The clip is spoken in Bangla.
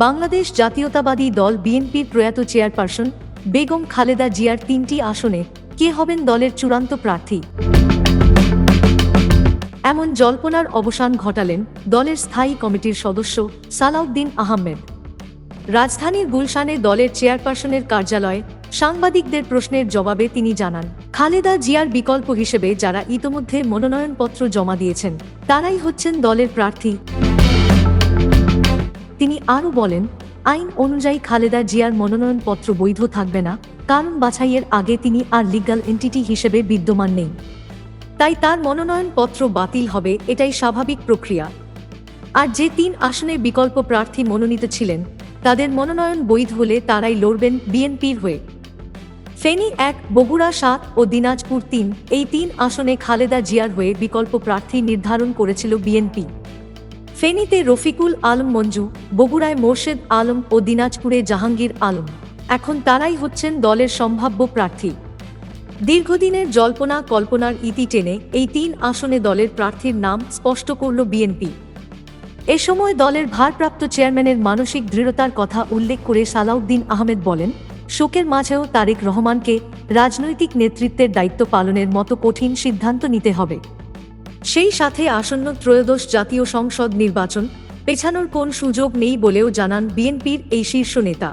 বাংলাদেশ জাতীয়তাবাদী দল বিএনপির প্রয়াত চেয়ারপারসন বেগম খালেদা জিয়ার ৩টি আসনে কে হবেন দলের চূড়ান্ত প্রার্থী? এমন জল্পনার অবসান ঘটালেন দলের স্থায়ী কমিটির সদস্য সালাউদ্দিন আহমেদ। রাজধানীর গুলশানে দলের চেয়ারপারসনের কার্যালয়ে সাংবাদিকদের প্রশ্নের জবাবে তিনি জানান, খালেদা জিয়ার বিকল্প হিসেবে যারা ইতোমধ্যে মনোনয়নপত্র জমা দিয়েছেন তারাই হচ্ছেন দলের প্রার্থী। তিনি আরও বলেন, আইন অনুযায়ী খালেদা জিয়ার মনোনয়নপত্র বৈধ থাকবে না, কারণ বাছাইয়ের আগে তিনি আর লিগ্যাল এন্টিটি হিসেবে বিদ্যমান নেই। তাই তার মনোনয়নপত্র বাতিল হবে, এটাই স্বাভাবিক প্রক্রিয়া। আর যে ৩ আসনে বিকল্প প্রার্থী মনোনীত ছিলেন তাদের মনোনয়ন বৈধ হলে তারাই লড়বেন বিএনপির হয়ে। ফেনী ১, বগুড়া ৭ ও দিনাজপুর ৩, এই ৩ আসনে খালেদা জিয়ার হয়ে বিকল্প প্রার্থী নির্ধারণ করেছিল বিএনপি। ফেনীতে রফিকুল আলম মঞ্জু, বগুড়ায় মোর্শেদ আলম ও দিনাজপুরে জাহাঙ্গীর আলম। এখন তারাই হচ্ছেন দলের সম্ভাব্য প্রার্থী। দীর্ঘদিনের জল্পনা কল্পনার ইতি টেনে এই ৩ আসনে দলের প্রার্থীর নাম স্পষ্ট করল বিএনপি। এ সময় দলের ভারপ্রাপ্ত চেয়ারম্যানের মানসিক দৃঢ়তার কথা উল্লেখ করে সালাউদ্দিন আহমেদ বলেন, শোকের মাঝেও তারেক রহমানকে রাজনৈতিক নেতৃত্বের দায়িত্ব পালনের মতো কঠিন সিদ্ধান্ত নিতে হবে। সেই সাথে আসন্ন ত্রয়োদশ জাতীয় সংসদ নির্বাচন পেছানোর কোন সুযোগ নেই বলেও জানান বিএনপির এই শীর্ষ নেতা।